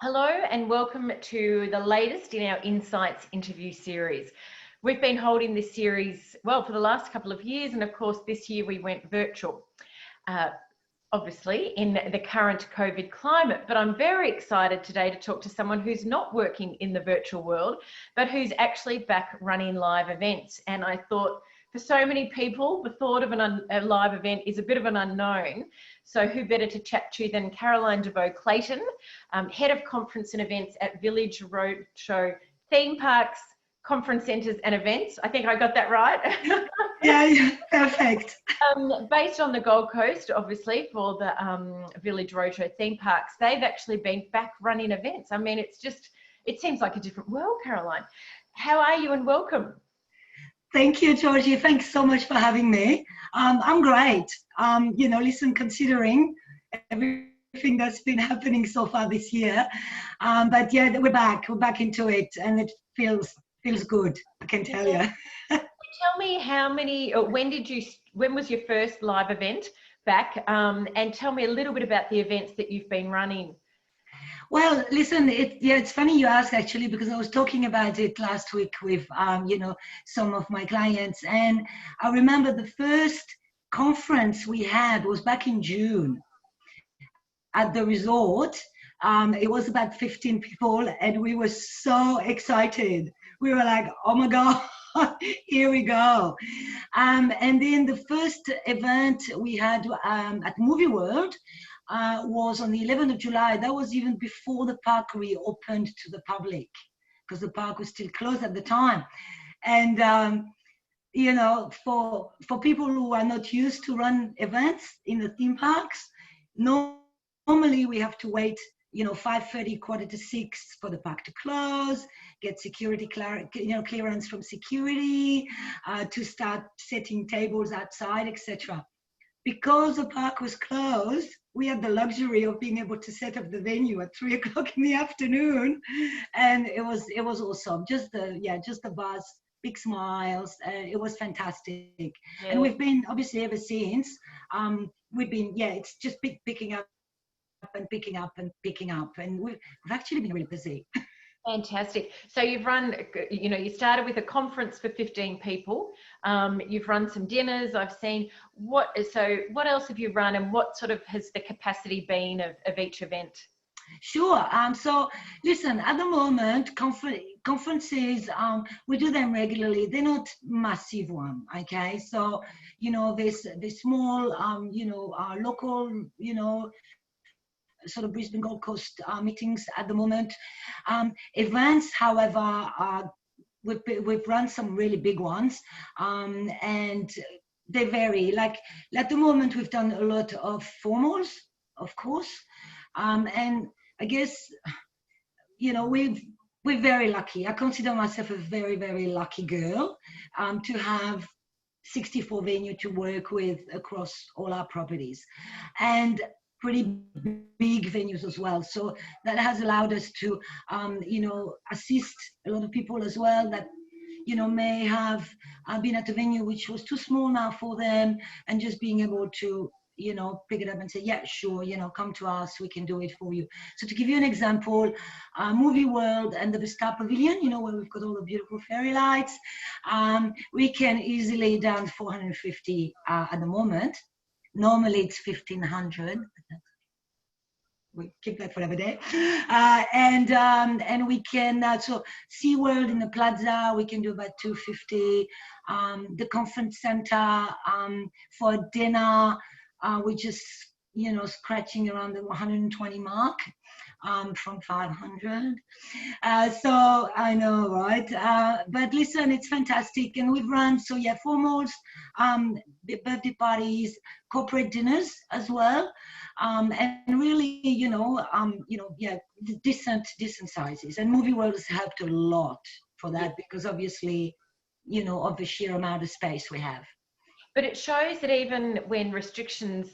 Hello and welcome to the latest in our Insights interview series. We've been holding this series, well, for the last couple of years, and of course this year we went virtual, obviously in the current COVID climate. But I'm very excited today to talk to someone who's not working in the virtual world, but who's actually back running live events. And I thought, for so many people, the thought of a live event is a bit of an unknown. So who better to chat to than Caroline Duveau-Clayton, Head of Conference and Events at Village Roadshow Theme Parks, Conference Centres and Events. I think I got that right. Yeah, perfect. Based on the Gold Coast, obviously, for the Village Roadshow Theme Parks, they've actually been back running events. I mean, it seems like a different world, Caroline. How are you and welcome? Thank you, Georgie. Thanks so much for having me. I'm great. Listen, considering everything that's been happening so far this year, but yeah, we're back into it, and it feels good. I can tell you. Tell me when was your first live event back? And tell me a little bit about the events that you've been running. Well, listen, it's funny you ask actually, because I was talking about it last week with, some of my clients. And I remember the first conference we had was back in June at the resort. It was about 15 people and we were so excited. We were like, oh my God, here we go. And then the first event we had at Movie World, was on the 11th of July. That was even before the park reopened to the public, because the park was still closed at the time. And, for people who are not used to run events in the theme parks, normally we have to wait, 5:30, 5:45 for the park to close, get security clearance from security, to start setting tables outside, etc. Because the park was closed, we had the luxury of being able to set up the venue at 3:00 in the afternoon, and it was awesome. Just the buzz, big smiles. It was fantastic, yeah. And we've been obviously ever since. It's just picking up and picking up and picking up, and we've actually been really busy. Fantastic. So you've run, you started with a conference for 15 people. You've run some dinners, I've seen. What else have you run, and what sort of has the capacity been of each event? Sure. So listen, at the moment, conferences, we do them regularly. They're not massive one, okay? So, there's small, local, sort of Brisbane Gold Coast meetings at the moment. Events, however, we've run some really big ones, and they vary. Like at the moment, we've done a lot of formals, of course, and I guess we're very lucky. I consider myself a very, very lucky girl to have 64 venues to work with across all our properties, and pretty big venues as well. So that has allowed us to, assist a lot of people as well that, may have been at a venue which was too small now for them, and just being able to, pick it up and say, yeah, sure, come to us, we can do it for you. So to give you an example, Movie World and the Star Pavilion, where we've got all the beautiful fairy lights, we can easily down 450 at the moment. Normally it's 1,500. We keep that for another day. And we can, so SeaWorld in the Plaza, we can do about 250. The conference center for dinner, we're just, scratching around the 120 mark. From 500. So I know, right? But listen, it's fantastic. And we've run, formals, birthday parties, corporate dinners as well. And really, decent sizes. And Movie World has helped a lot for that, because obviously, of the sheer amount of space we have. But it shows that even when restrictions,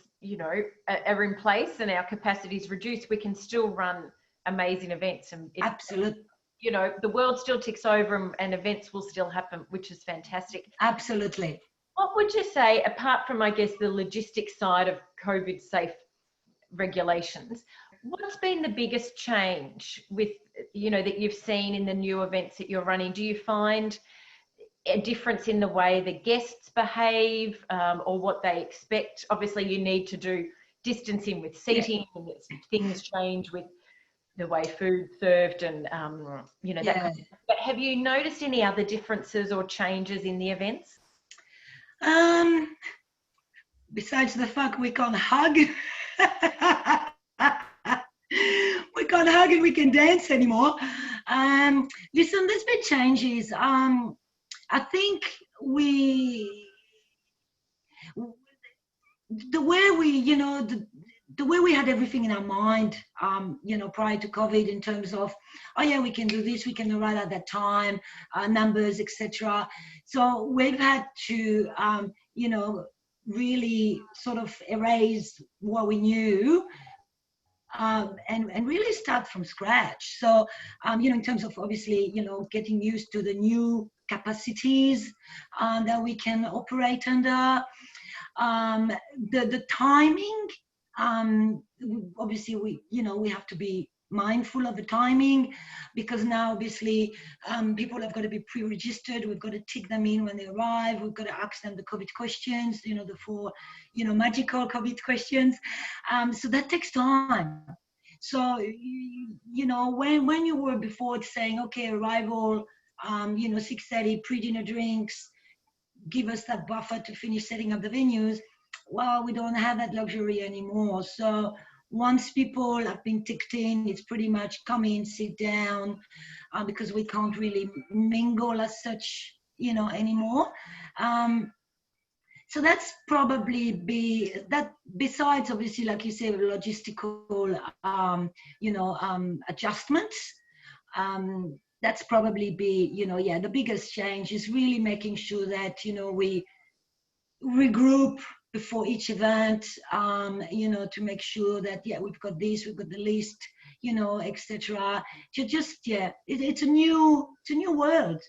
are in place and our capacity is reduced, we can still run amazing events. And absolutely, the world still ticks over, and events will still happen, which is fantastic. Absolutely. What would you say, apart from, I guess, the logistics side of COVID safe regulations, What's been the biggest change with, you know, that you've seen in the new events that you're running? Do you find a difference in the way the guests behave, or what they expect? Obviously, you need to do distancing with seating, and things change with the way food's served, and you know, that kind of stuff. But have you noticed any other differences or changes in the events? Besides the fact we can't hug, we can't hug and we can dance anymore. Listen, there's been changes. I think the way we, you know, the way we had everything in our mind, you know, prior to COVID, in terms of, oh yeah, we can do this, we can arrive at that time, numbers, etc. So we've had to, you know, really sort of erase what we knew, and really start from scratch. So, you know, in terms of obviously, you know, getting used to the new capacities that we can operate under. The timing, obviously we, you know, we have to be mindful of the timing, because now obviously people have got to be pre-registered. We've got to tick them in when they arrive. We've got to ask them the COVID questions, you know, the 4, you know, magical COVID questions. So that takes time. So, you know, when you were before saying, okay, arrival, you know, 6:30, pre-dinner drinks, give us that buffer to finish setting up the venues. Well, we don't have that luxury anymore. So once people have been ticked in, it's pretty much come in, sit down, because we can't really mingle as such, you know, anymore. So that's probably that, besides obviously, like you say, logistical, you know, adjustments. That's probably you know, yeah, the biggest change is really making sure that, you know, we regroup before each event, you know, to make sure that, yeah, we've got this, we've got the list, you know, etc. Just, yeah, it's a new world.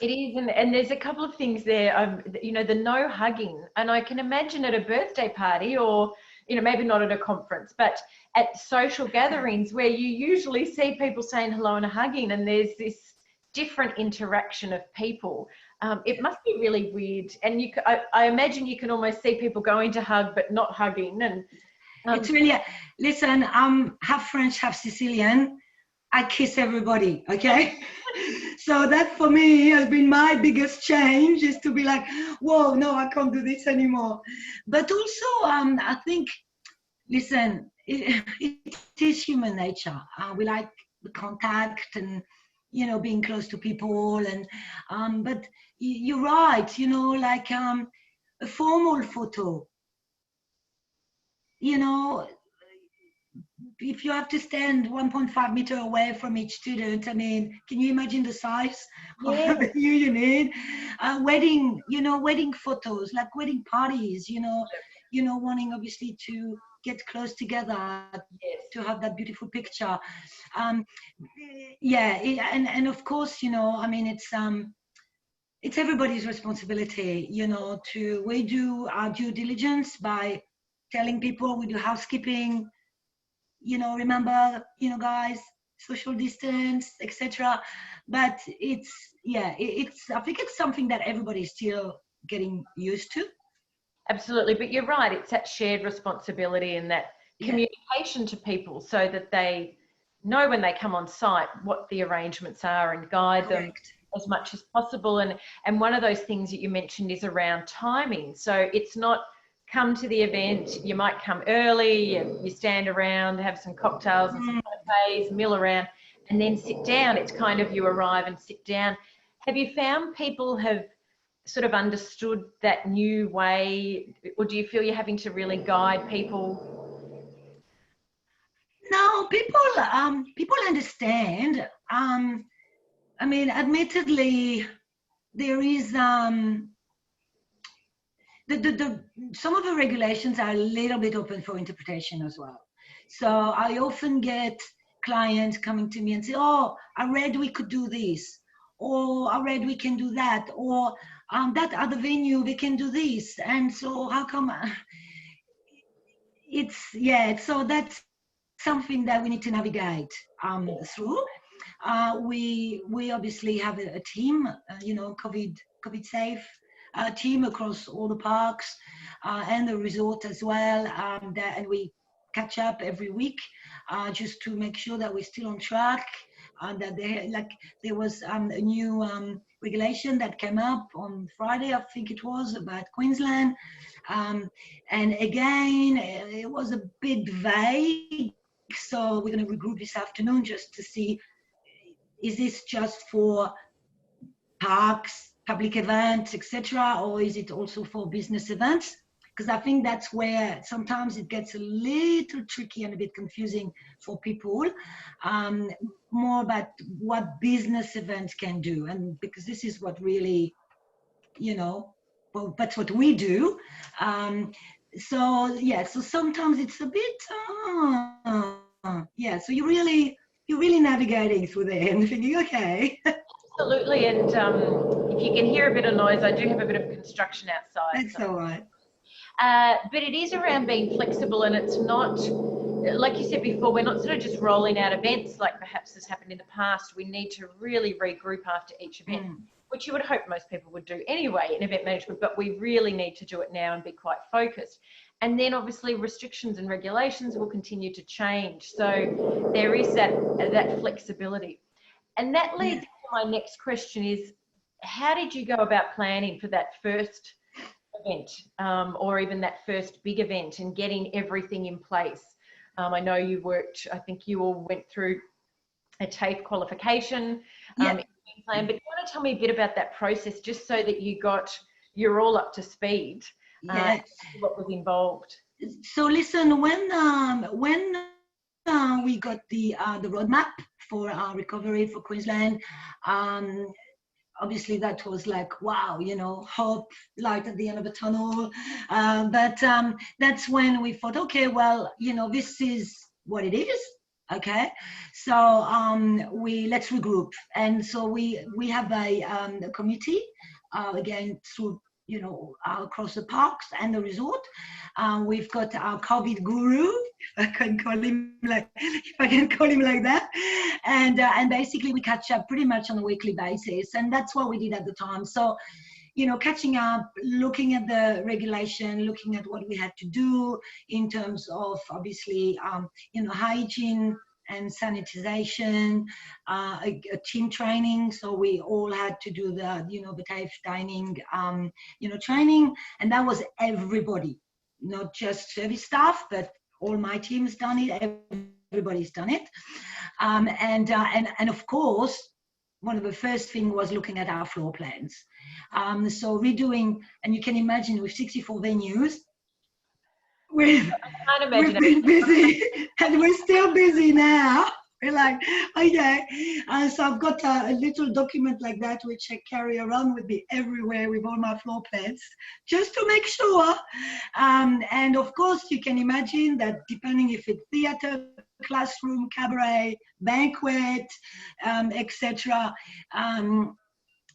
It is, and there's a couple of things there. You know, the no hugging, and I can imagine at a birthday party, or, you know, maybe not at a conference, but at social gatherings where you usually see people saying hello and hugging, and there's this different interaction of people. It must be really weird, and I imagine you can almost see people going to hug but not hugging. And it's really, listen, I'm half French, half Sicilian. I kiss everybody, okay? So that for me has been my biggest change, is to be like, whoa, no, I can't do this anymore. But also, I think, listen, it is human nature. We like the contact and, you know, being close to people. And but you're right, you know, like a formal photo, you know, if you have to stand 1.5 meter away from each student, I mean, can you imagine the size of the venue you need? Wedding, you know, wedding photos, like wedding parties, you know, wanting obviously to get close together, to have that beautiful picture. Yeah, and of course, you know, I mean, it's everybody's responsibility, you know, we do our due diligence by telling people, we do housekeeping, you know, remember, you know, guys, social distance, etc. But it's, yeah, I think it's something that everybody's still getting used to. Absolutely, but you're right, it's that shared responsibility and that communication to people, so that they know when they come on site what the arrangements are, and guide them as much as possible. And one of those things that you mentioned is around timing. So it's not come to the event, you might come early, you stand around, have some cocktails and some cafes, mill around, and then sit down. It's kind of, you arrive and sit down. Have you found people have sort of understood that new way, or do you feel you're having to really guide people? No, people understand. I mean, admittedly, there is some of the regulations are a little bit open for interpretation as well. So I often get clients coming to me and say, oh, I read we could do this, or I read we can do that, or that other venue, they can do this. And so how come? So that's something that we need to navigate through. We obviously have a team, COVID safe team across all the parks and the resort as well. And we catch up every week just to make sure that we're still on track. That there was a new regulation that came up on Friday, I think it was, about Queensland. And again, it was a bit vague. So we're going to regroup this afternoon just to see, is this just for parks, public events, etc., or is it also for business events? Because I think that's where sometimes it gets a little tricky and a bit confusing for people, more about what business events can do. And because this is what really, well, that's what we do. So sometimes it's a bit, so you're really navigating through there and thinking, okay. Absolutely, and if you can hear a bit of noise, I do have a bit of construction outside. That's all right. But it is around being flexible, and it's not, like you said before, we're not sort of just rolling out events like perhaps has happened in the past. We need to really regroup after each event, which you would hope most people would do anyway in event management, but we really need to do it now and be quite focused. And then obviously restrictions and regulations will continue to change. So there is that flexibility. And that leads to my next question is, how did you go about planning for that first event or even that first big event and getting everything in place? I know you worked, I think you all went through a TAFE qualification plan, but do you want to tell me a bit about that process just so that you're all up to speed? What was involved? So listen, when we got the roadmap for our recovery for Queensland, obviously that was like, wow, hope, light at the end of the tunnel. But that's when we thought, okay, well, this is what it is. Okay, so let's regroup. And so we have a committee, again, through across the parks and the resort. We've got our COVID guru, if I can call him like that, and basically we catch up pretty much on a weekly basis, and that's what we did at the time. So catching up, looking at the regulation, looking at what we had to do in terms of obviously hygiene and sanitization, a team training. So we all had to do the TAFE dining training, and that was everybody, not just service staff, but all my team's done it, everybody's done it. And of course, one of the first things was looking at our floor plans. So redoing, and you can imagine with 64 venues, we've been busy, and we're still busy now. We're like, okay. So I've got a little document like that, which I carry around with me everywhere with all my floor plans, just to make sure. And of course, you can imagine that depending if it's theater, classroom, cabaret, banquet, etc.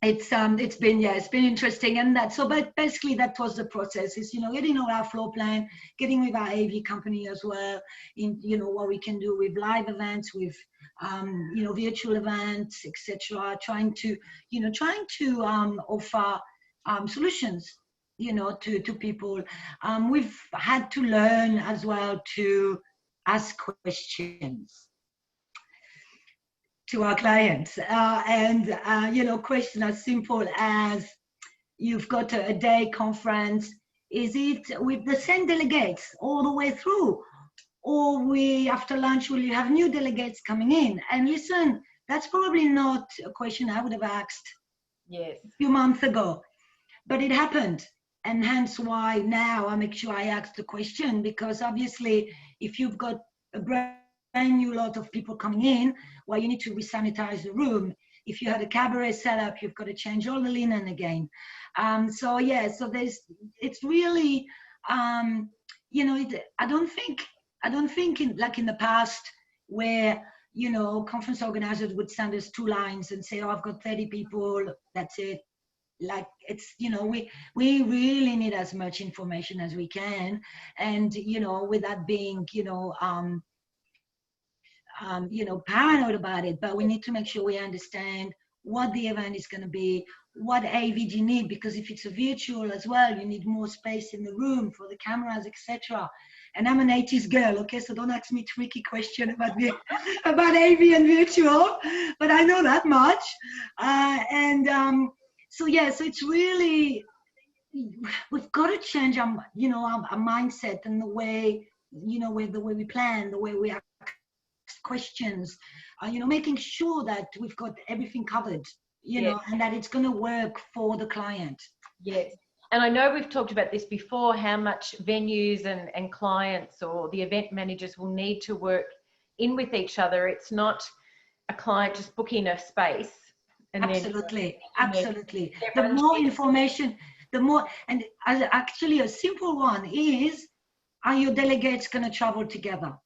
It's been interesting, and but basically that was the process, is getting all our floor plan, getting with our AV company as well, in what we can do with live events, with virtual events, etc. Trying to offer solutions to people. We've had to learn as well to ask questions to our clients, and question as simple as, you've got a day conference, is it with the same delegates all the way through, or after lunch will you have new delegates coming in? And listen, that's probably not a question I would have asked a few months ago, but it happened, and hence why now I make sure I ask the question, because obviously if you've got a brand new lot of people coming in, well, you need to resanitize the room. If you had a cabaret setup, you've got to change all the linen again. So it's really, I don't think in the past where, conference organizers would send us 2 lines and say, oh, I've got 30 people, that's it. Like, it's, we really need as much information as we can. And, with that being, paranoid about it, but we need to make sure we understand what the event is going to be, what AV do you need, because if it's a virtual as well, you need more space in the room for the cameras, etc. And I'm an 80s girl, okay, so don't ask me tricky question about about AV and virtual, but I know that much. So it's really, we've got to change our mindset and the way, with the way we plan, the way we ask questions, making sure that we've got everything covered, and that it's going to work for the client. Yes. And I know we've talked about this before, how much venues and clients or the event managers will need to work in with each other. It's not a client just booking a space. And absolutely. The more information, the more, and actually a simple one is, are your delegates going to travel together?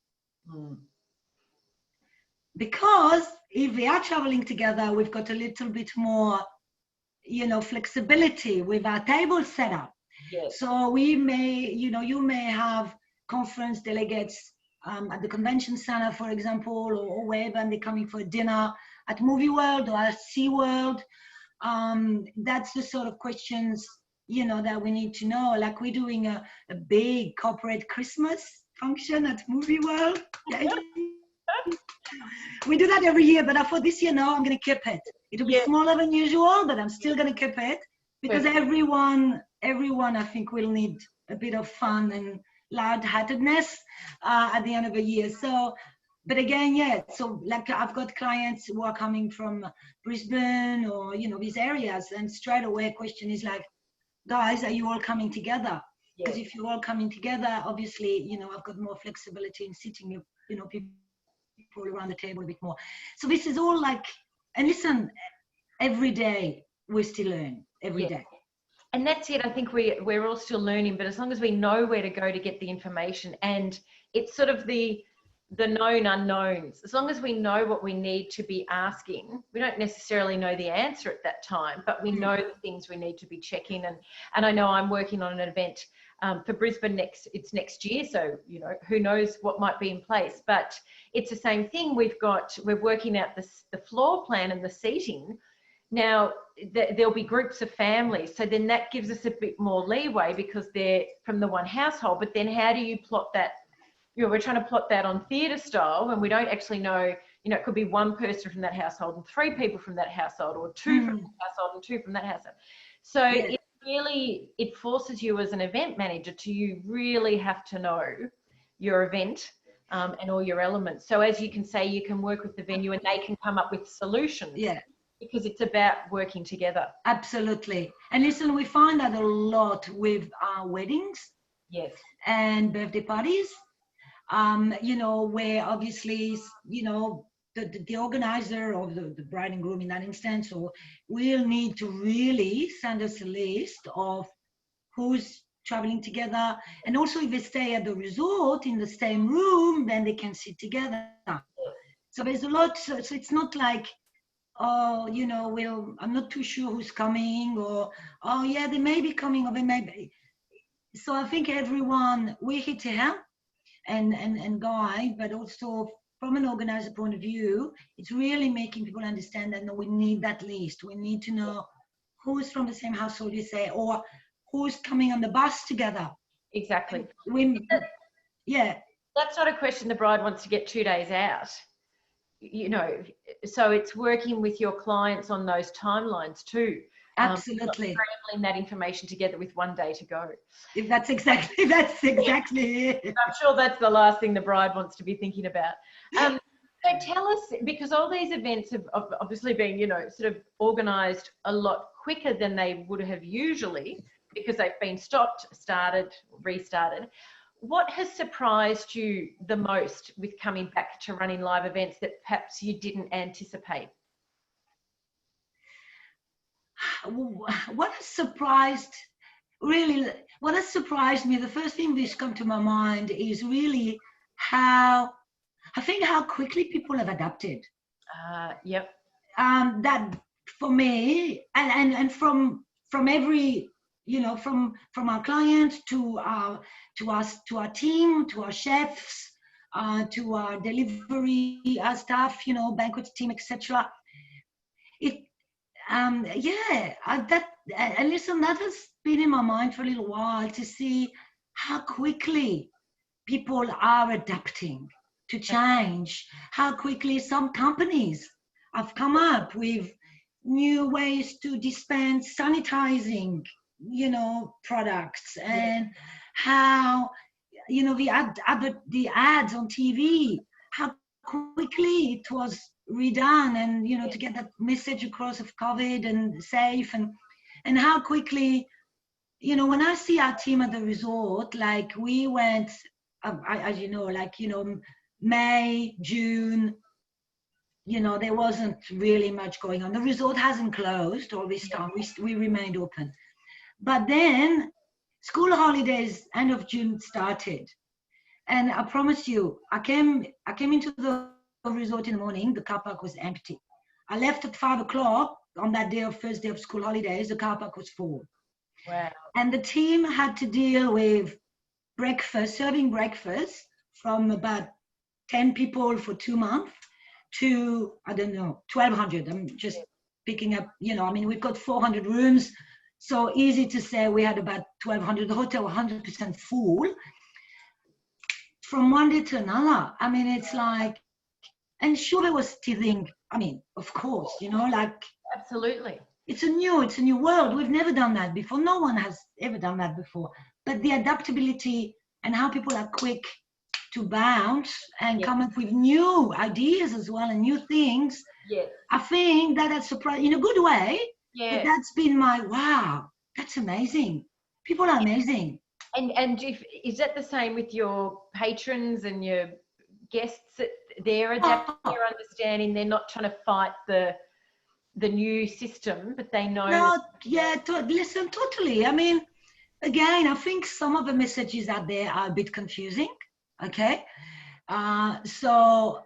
Because if we are traveling together, we've got a little bit more, flexibility with our table setup. Yes. So we may, you may have conference delegates at the convention center, for example, or wherever, and they're coming for a dinner at Movie World or at Sea World. That's the sort of questions, that we need to know. Like we're doing a big corporate Christmas function at Movie World. We do that every year, but I thought this year, no, I'm going to keep it. It'll be smaller than usual, but I'm still going to keep it because everyone, I think, will need a bit of fun and lightheartedness at the end of the year. So, but again, so like I've got clients who are coming from Brisbane or, these areas, and straight away question is like, guys, are you all coming together? Because if you're all coming together, obviously, I've got more flexibility in sitting, people around the table a bit more. So this is all like, and listen, every day we still learn, every day. And that's it. I think we're all still learning, but as long as we know where to go to get the information, and it's sort of the known unknowns, as long as we know what we need to be asking, we don't necessarily know the answer at that time, but we know the things we need to be checking. And I know I'm working on an event for Brisbane next year, so who knows what might be in place, but it's the same thing. We're working out the floor plan and the seating. Now there'll be groups of families, so then that gives us a bit more leeway because they're from the one household. But then how do you plot that? We're trying to plot that on theatre style when we don't actually know. It could be one person from that household and 3 people from that household, or 2 from that household and 2 from that household. So it forces you as an event manager to you really have to know your event and all your elements. So as you can say, you can work with the venue and they can come up with solutions. Because it's about working together. Absolutely. And listen, we find that a lot with our weddings. Yes. And birthday parties. Where obviously, the organizer of the bride and groom in that instance, or will need to really send us a list of who's traveling together. And also if they stay at the resort in the same room, then they can sit together. So there's a lot, so it's not like, I'm not too sure who's coming, or, they may be coming, or they may be. So I think everyone, we're here to help and guide, but also from an organizer point of view, it's really making people understand that, no, we need that list. We need to know who's from the same household, you say, or who's coming on the bus together. Exactly. That's not a question the bride wants to get 2 days out. So it's working with your clients on those timelines too. Absolutely. Scrambling that information together with 1 day to go. If that's exactly it. I'm sure that's the last thing the bride wants to be thinking about. So tell us, because all these events have obviously been, sort of organised a lot quicker than they would have usually, because they've been stopped, started, restarted. What has surprised you the most with coming back to running live events that perhaps you didn't anticipate? What has surprised me, the first thing that's come to my mind is really how quickly people have adapted. Yep. That for me, and from every, from our clients to our team, to our chefs, to our delivery staff, banquet team, etc. It, and listen, that has been in my mind for a little while to see how quickly people are adapting to change, how quickly some companies have come up with new ways to dispense sanitizing, products, and how, the ads on TV, how quickly it was redone, and, to get that message across of COVID and safe, and how quickly, when I see our team at the resort, like we went, as May, June, there wasn't really much going on. The resort hasn't closed all this time. We remained open. But then school holidays, end of June started. And I promise you, I came into the resort in the morning, the car park was empty. I left at 5 o'clock on that day, of first day of school holidays, the car park was full. Wow. And the team had to deal with serving breakfast from about 10 people for 2 months to, I don't know, 1,200. I'm just picking up, we've got 400 rooms. So easy to say we had about 1,200, the hotel 100% full. From one day to another, it's like, and sure there was teething, of course, Absolutely. It's a new world. We've never done that before. No one has ever done that before. But the adaptability and how people are quick to bounce and come up with new ideas as well and new things. Yes. I think that has surprised in a good way. Yeah. But that's been wow, that's amazing. People are amazing. And is that the same with your patrons and your guests? They're adapting, they're understanding, they're not trying to fight the new system, but they know. Listen, totally. Again, I think some of the messages out there are a bit confusing. Okay. So,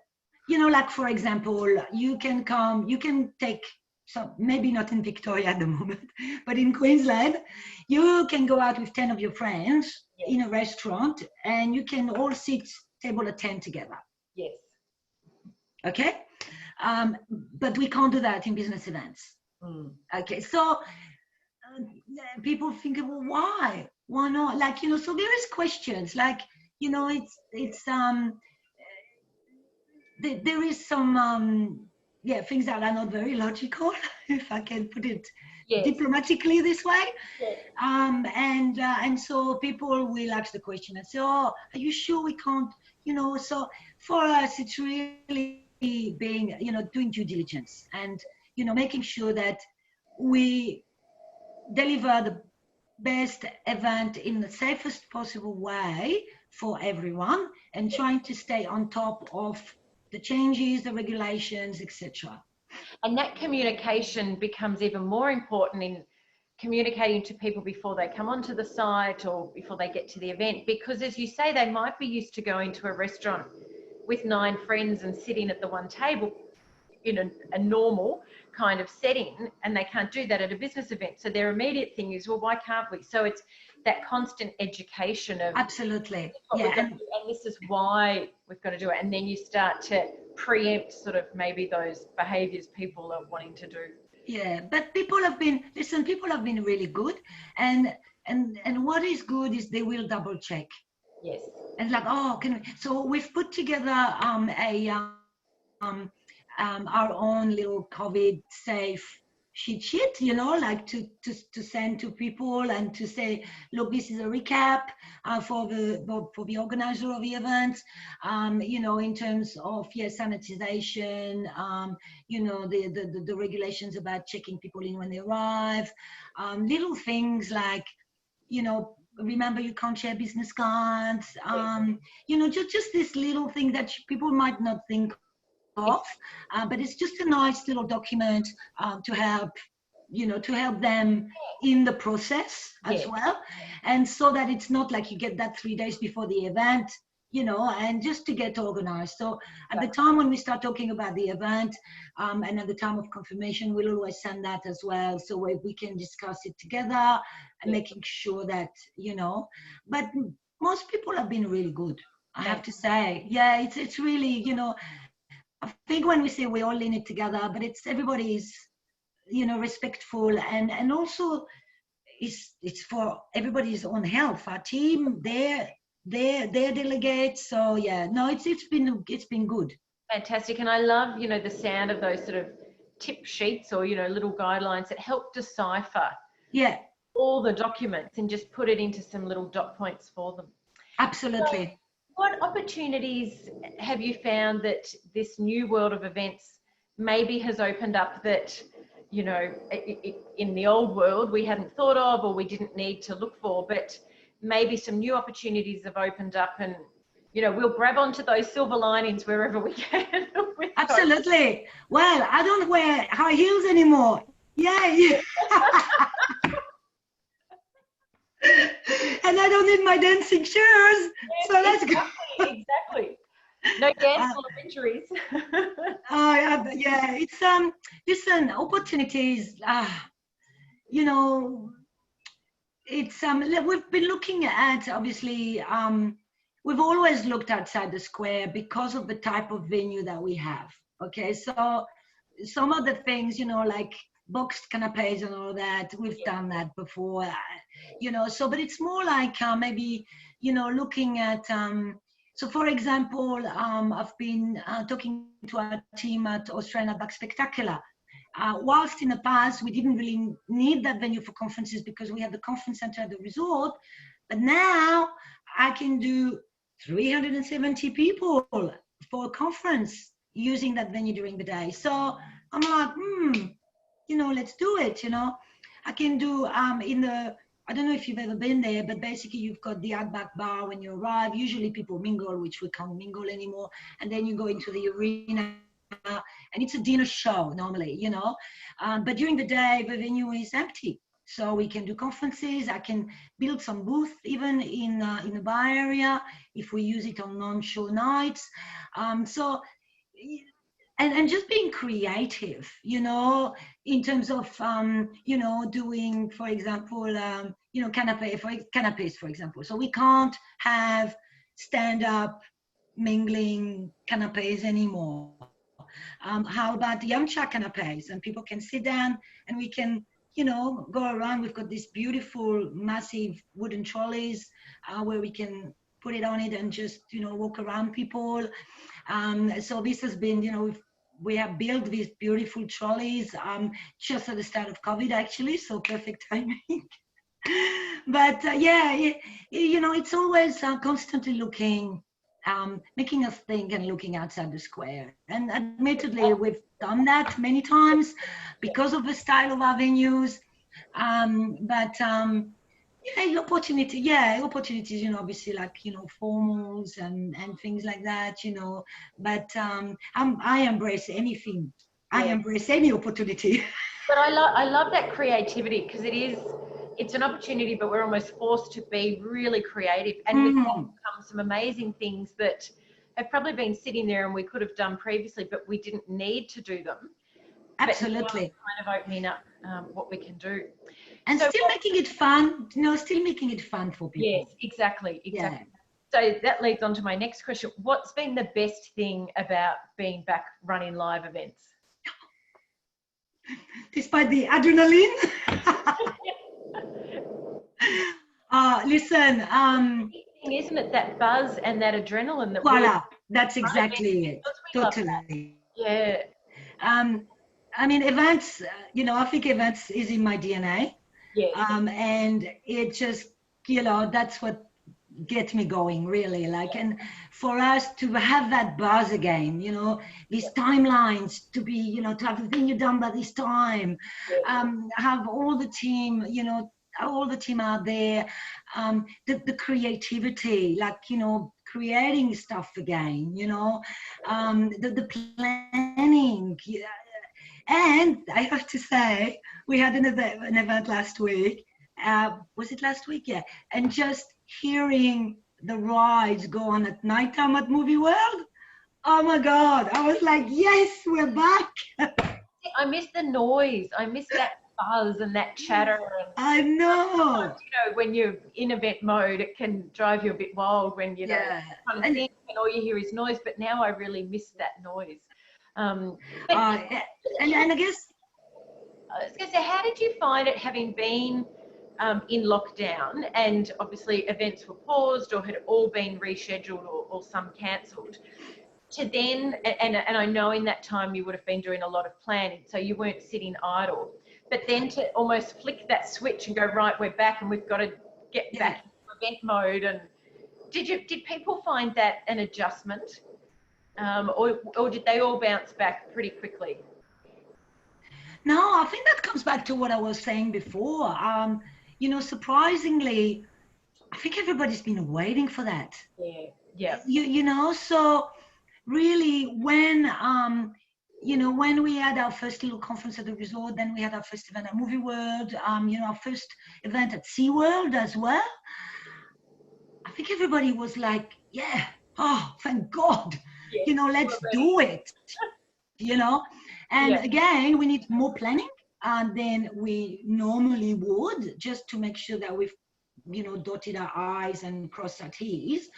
like for example, you can take some, maybe not in Victoria at the moment, but in Queensland, you can go out with 10 of your friends in a restaurant and you can all sit table of 10 together. Yes. Okay. But we can't do that in business events. Okay. So people think, well, why not? So there is questions there is some things that are not very logical, if I can put it diplomatically this way. Yes. And so people will ask the question and say, oh, are you sure we can't, so for us it's really being, doing due diligence and, making sure that we deliver the best event in the safest possible way for everyone and trying to stay on top of the changes, the regulations, etc. And that communication becomes even more important in communicating to people before they come onto the site or before they get to the event, because as you say, they might be used to going to a restaurant with 9 friends and sitting at the one table in a normal kind of setting, and they can't do that at a business event. So their immediate thing is, well, why can't we? So it's that constant education of absolutely, and this is why we've got to do it. And then you start to preempt sort of maybe those behaviours people are wanting to do. Yeah, but people have been really good, and what is good is they will double check. Yes. And so we've put together our own little COVID safe cheat sheet, to send to people and to say, look, this is a recap for the organizer of the event, in terms of sanitization, the regulations about checking people in when they arrive, little things like, remember you can't share business cards, just this little thing that people might not think of, but it's just a nice little document to help them in the process as well, and so that it's not like you get that 3 days before the event, and just to get organized. So at the time when we start talking about the event, and at the time of confirmation, we'll always send that as well, so we can discuss it together and making sure that, but most people have been really good. I have to say. Yeah, it's really, I think when we say we're all in it together, but it's everybody's, respectful, and also it's for everybody's own health. Our team, they're delegates. So yeah, no, it's been good. Fantastic. And I love, the sound of those sort of tip sheets or, little guidelines that help decipher Yeah, all the documents and just put it into some little dot points for them. absolutely. So what opportunities have you found that this new world of events maybe has opened up that, in the old world we hadn't thought of or we didn't need to look for, but maybe some new opportunities have opened up, and we'll grab onto those silver linings wherever we can. Absolutely. Well, I don't wear high heels anymore. Yay! And I don't need my dancing shoes. Yes, So let's go. Exactly. No dance or injuries. Yeah, it's listen, opportunities. It's we've been looking at, obviously, we've always looked outside the square because of the type of venue that we have. Okay, so some of the things, like boxed canapes and all that, we've done that before. So but it's more like maybe looking at so for example, I've been talking to our team at Australian Outback Spectacular. Whilst in the past we didn't really need that venue for conferences because we had the conference center at the resort, but now I can do 370 people for a conference using that venue during the day. So I'm like, let's do it. I can do I don't know if you've ever been there, but basically you've got the Outback bar when you arrive. Usually people mingle, which we can't mingle anymore, and then you go into the arena. And it's a dinner show normally, but during the day the venue is empty, so we can do conferences. I can build some booth even in the bar area if we use it on non-show nights. So and just being creative, in terms of doing, for example, canapes, for example. So we can't have stand-up mingling canapes anymore. How about the yamcha canapes? And people can sit down and we can, go around. We've got these beautiful, massive wooden trolleys where we can put it on it and just, walk around people. So this has been, we have built these beautiful trolleys just at the start of COVID, actually. So perfect timing. But it's always constantly looking, making us think and looking outside the square. And admittedly, we've done that many times because of the style of our venues. Opportunities, obviously, like, formals and things like that, but I embrace anything. I embrace any opportunity. But I love that creativity, because it's an opportunity, but we're almost forced to be really creative. And with that come some amazing things that have probably been sitting there and we could have done previously, but we didn't need to do them. Absolutely. But kind of opening up what we can do. And so, still making it fun, still making it fun for people. Yes, exactly. Yeah. So that leads on to my next question. What's been the best thing about being back running live events? Despite the adrenaline. Listen. Isn't it that buzz and that adrenaline that? Voila, that's exactly it. Totally. Yeah. I mean, events. I think events is in my DNA. Yeah. And it just, that's what gets me going, really. Like, and for us to have that buzz again, these timelines to be, to have the venue done by this time, have all the team, all the team out there, the creativity, like, creating stuff again, the planning. And I have to say, we had an event last week. Was it last week? Yeah. And just hearing the rides go on at nighttime at Movie World. Oh my God. I was like, yes, we're back. I miss the noise. I miss that buzz and that chatter. And I know. when you're in event mode, it can drive you a bit wild when, Yeah. trying to think and all you hear is noise. But now I really miss that noise. But and I guess, I was going to say, how did you find it having been in lockdown and obviously events were paused or had all been rescheduled or some cancelled, to then, and I know in that time you would have been doing a lot of planning, so you weren't sitting idle, but then to almost flick that switch and go, right, we're back and we've got to get back into event mode. And did people find that an adjustment, or did they all bounce back pretty quickly? no, I think that comes back to what I was saying before. Surprisingly, I think everybody's been waiting for that. Yeah. So really when we had our first little conference at the resort, then we had our first event at Movie World, our first event at SeaWorld as well. I think everybody was like, yeah, oh, thank God, let's do it, And again, we need more planning than we normally would, just to make sure that we've, dotted our I's and crossed our T's.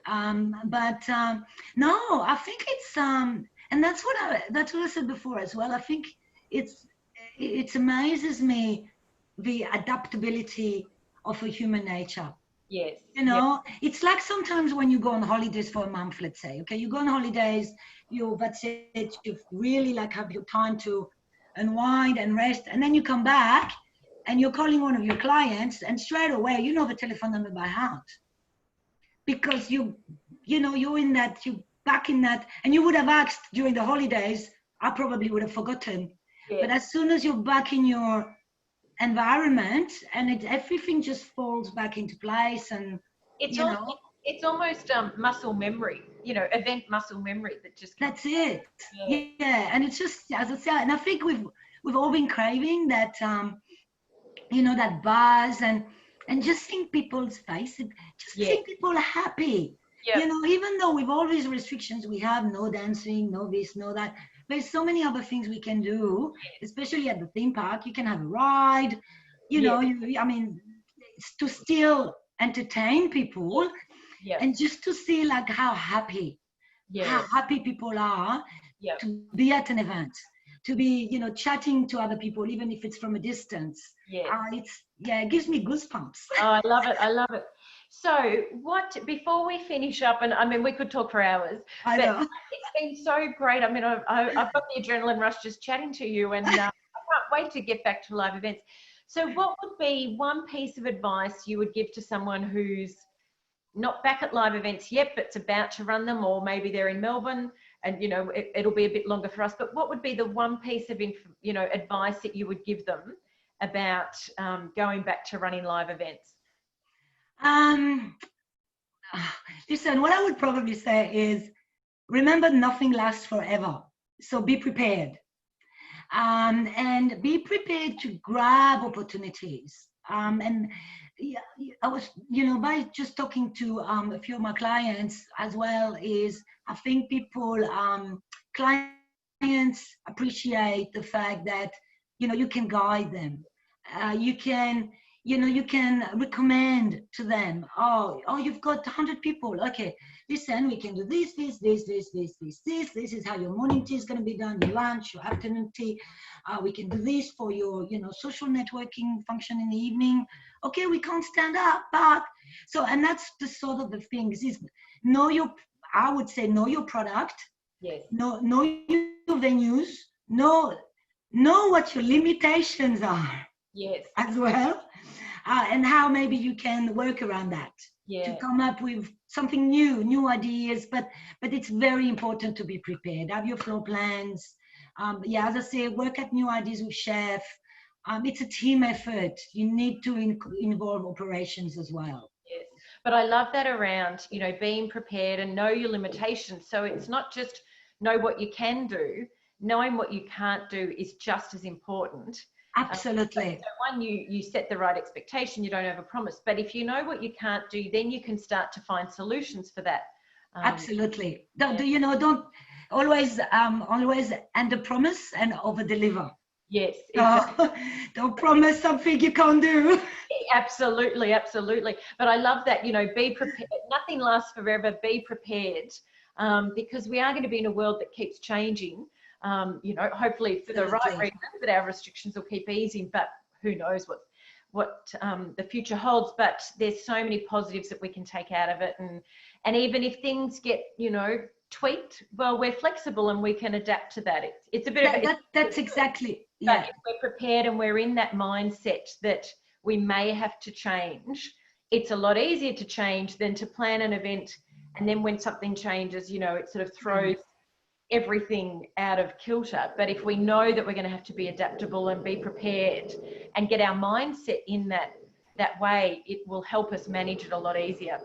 No, I think it's, and that's what I said before as well. I think it amazes me the adaptability of a human nature. Yes. It's like sometimes when you go on holidays for a month, let's say, okay, you go on holidays, that's it, you really have your time to unwind and rest, and then you come back and you're calling one of your clients and straight away, the telephone number by heart. Because you're back in that, and you would have asked during the holidays, I probably would have forgotten. Yes. But as soon as you're back in your environment, and everything just falls back into place, and it's almost muscle memory, event muscle memory that just. That's it. Yeah, and it's just, as I said, and I think we've all been craving that, that buzz and just seeing people's faces, seeing people happy. Yep. Even though with all these restrictions we have, no dancing, no this, no that, there's so many other things we can do, especially at the theme park. You can have a ride, it's to still entertain people, and just to see how happy people are to be at an event, to be, chatting to other people, even if it's from a distance. It gives me goosebumps. Oh, I love it. So before we finish up, and I mean, we could talk for hours, I know. It's been so great. I mean, I've got the adrenaline rush just chatting to you, and I can't wait to get back to live events. So what would be one piece of advice you would give to someone who's not back at live events yet, but's about to run them, or maybe they're in Melbourne and, it'll be a bit longer for us, but what would be the one piece of, advice that you would give them about going back to running live events? Listen, what I would probably say is, remember, nothing lasts forever. So be prepared. And be prepared to grab opportunities. And I was, by just talking to a few of my clients as well, is I think clients appreciate the fact that, you can guide them. You can recommend to them, oh, you've got 100 people. Okay, listen, we can do this. This is how your morning tea is going to be done, your lunch, your afternoon tea. We can do this for your, social networking function in the evening. Okay, we can't stand up, but and that's the sort of the things is know your product. Yes. Know your venues. Know what your limitations are. Yes. As well. And how maybe you can work around that to come up with something new ideas. But it's very important to be prepared. Have your floor plans. As I say, work at new ideas with chef. It's a team effort. You need to involve operations as well. Yes, but I love that around, being prepared and know your limitations. So it's not just know what you can do. Knowing what you can't do is just as important. Absolutely. So one, you set the right expectation, you don't overpromise. But if you know what you can't do, then you can start to find solutions for that. Absolutely. Don't always under promise and over deliver. Yes, exactly. Don't promise something you can't do. Absolutely, absolutely. But I love that, you know, be prepared. Nothing lasts forever. Be prepared, because we are going to be in a world that keeps changing. You know, hopefully for the right reasons, that our restrictions will keep easing. But who knows what the future holds? But there's so many positives that we can take out of it, and even if things get, you know, tweaked, well, we're flexible and we can adapt to that. It's a bit of that's exactly, yeah. But if we're prepared and we're in that mindset that we may have to change, it's a lot easier to change than to plan an event and then when something changes, you know, it sort of throws everything out of kilter. But if we know that we're going to have to be adaptable and be prepared and get our mindset in that way, it will help us manage it a lot easier.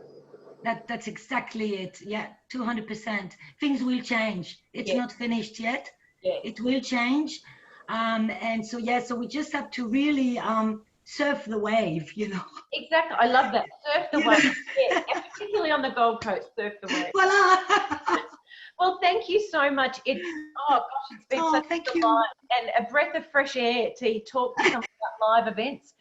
That's exactly it. Yeah, 200%. Things will change. It's not finished yet. It will change. And so, yeah, so we just have to really surf the wave, you know. Exactly. I love that. Surf the wave. Yeah, and particularly on the Gold Coast, surf the wave. Voila. Well, thank you so much. It's been such a delight and a breath of fresh air to talk to someone about live events,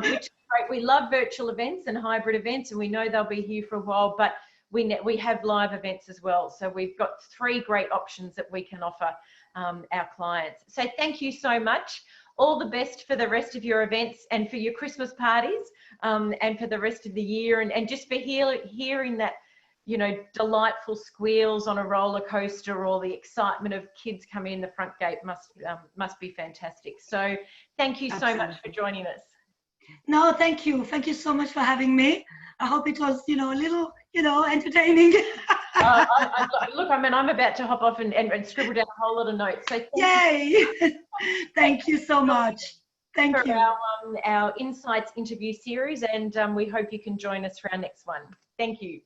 which is great. We love virtual events and hybrid events, and we know they'll be here for a while, but we have live events as well. So we've got 3 great options that we can offer our clients. So thank you so much. All the best for the rest of your events and for your Christmas parties, and for the rest of the year, and just for hearing that, you know, delightful squeals on a roller coaster, or the excitement of kids coming in the front gate must be fantastic. So thank you so much for joining us. No, thank you. Thank you so much for having me. I hope it was, you know, a little, you know, entertaining. Look, I mean, I'm about to hop off and scribble down a whole lot of notes. So yay! Thank you so much. Thank you. For our Insights interview series, and we hope you can join us for our next one. Thank you.